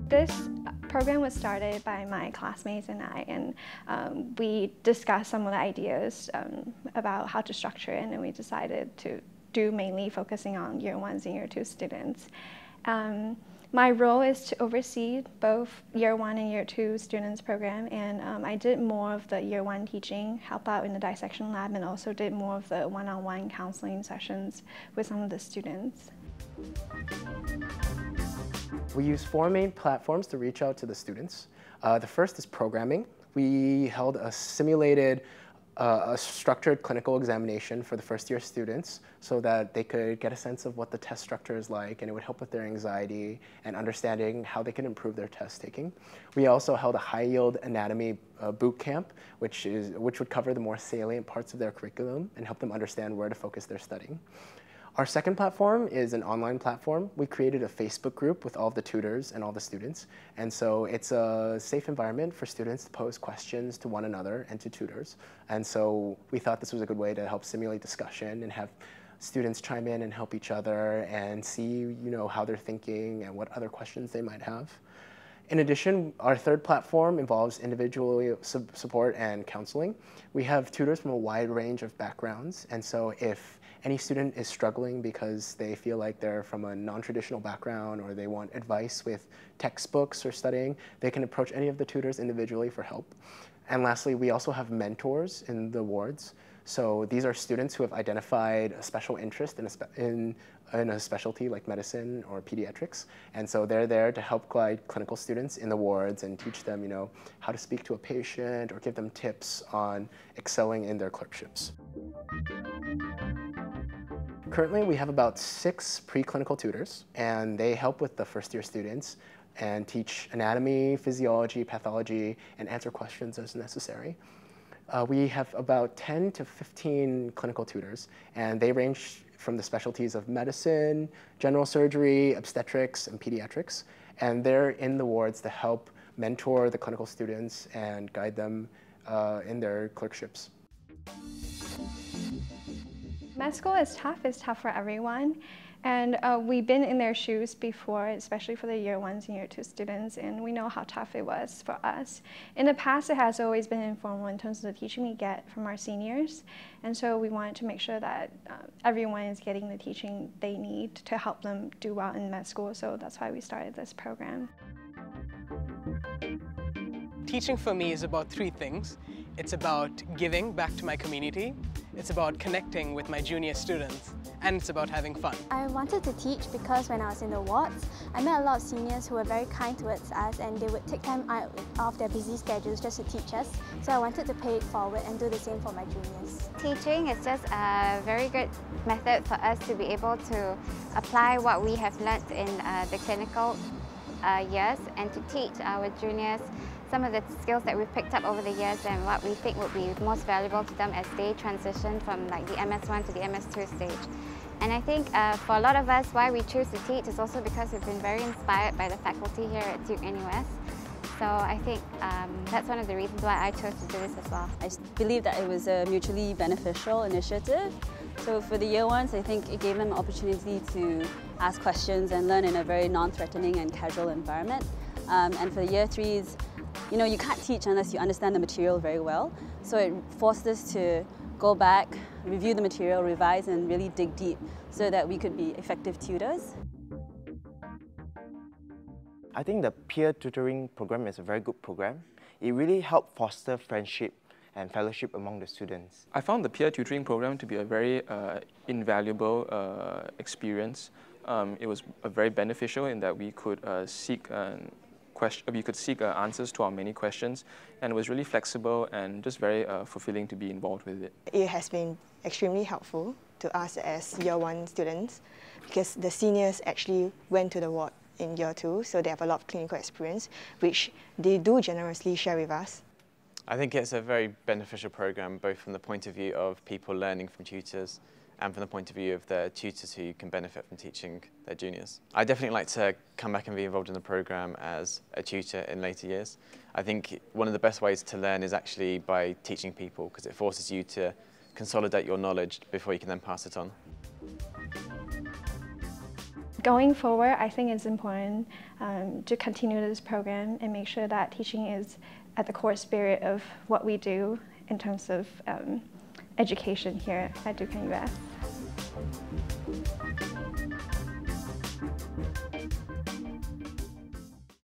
This program was started by my classmates and I, and we discussed some of the ideas about how to structure it, and then we decided to do mainly focusing on Year 1s and Year 2 students. My role is to oversee both Year 1 and Year 2 students program, and I did more of the Year 1 teaching, help out in the dissection lab, and also did more of the one-on-one counseling sessions with some of the students. We use 4 main platforms to reach out to the students. The first is programming. We held a simulated, a structured clinical examination for the first-year students so that they could get a sense of what the test structure is like, and it would help with their anxiety and understanding how they can improve their test taking. We also held a high-yield anatomy boot camp, which would cover the more salient parts of their curriculum and help them understand where to focus their studying. Our second platform is an online platform. We created a Facebook group with all of the tutors and all the students. And so it's a safe environment for students to pose questions to one another and to tutors. And so we thought this was a good way to help simulate discussion and have students chime in and help each other and see, how they're thinking and what other questions they might have. In addition, our third platform involves individual support and counseling. We have tutors from a wide range of backgrounds, and so if any student is struggling because they feel like they're from a non-traditional background or they want advice with textbooks or studying, they can approach any of the tutors individually for help. And lastly, we also have mentors in the wards. So these are students who have identified a special interest in a specialty like medicine or pediatrics. And so they're there to help guide clinical students in the wards and teach them, how to speak to a patient or give them tips on excelling in their clerkships. Currently, we have about 6 preclinical tutors, and they help with the first-year students and teach anatomy, physiology, pathology, and answer questions as necessary. We have about 10 to 15 clinical tutors, and they range from the specialties of medicine, general surgery, obstetrics, and pediatrics. And they're in the wards to help mentor the clinical students and guide them in their clerkships. Med school is tough. It's tough for everyone. And we've been in their shoes before, especially for the Year 1s and Year 2 students, and we know how tough it was for us. In the past, it has always been informal in terms of the teaching we get from our seniors, and so we wanted to make sure that everyone is getting the teaching they need to help them do well in med school, so that's why we started this program. Teaching for me is about 3 things. It's about giving back to my community, it's about connecting with my junior students, and it's about having fun. I wanted to teach because when I was in the wards, I met a lot of seniors who were very kind towards us, and they would take time out of their busy schedules just to teach us. So I wanted to pay it forward and do the same for my juniors. Teaching is just a very good method for us to be able to apply what we have learnt in the clinical years and to teach our juniors some of the skills that we've picked up over the years and what we think would be most valuable to them as they transition from like the MS1 to the MS2 stage. And I think for a lot of us, why we choose to teach is also because we've been very inspired by the faculty here at Duke-NUS. So I think that's one of the reasons why I chose to do this as well. I believe that it was a mutually beneficial initiative. So for the Year 1s, I think it gave them an opportunity to ask questions and learn in a very non-threatening and casual environment. And for the Year 3s, you can't teach unless you understand the material very well. So it forced us to go back, review the material, revise, and really dig deep so that we could be effective tutors. I think the peer tutoring program is a very good program. It really helped foster friendship and fellowship among the students. I found the peer tutoring program to be a very invaluable experience. It was very beneficial in that we could seek answers to our many questions, and it was really flexible and just very fulfilling to be involved with it. It has been extremely helpful to us as Year 1 students because the seniors actually went to the ward in Year 2, so they have a lot of clinical experience, which they do generously share with us. I think it's a very beneficial program, both from the point of view of people learning from tutors and from the point of view of the tutors who can benefit from teaching their juniors. I'd definitely like to come back and be involved in the program as a tutor in later years. I think one of the best ways to learn is actually by teaching people, because it forces you to consolidate your knowledge before you can then pass it on. Going forward, I think it's important to continue this program and make sure that teaching is at the core spirit of what we do in terms of education here at Duke-NUS.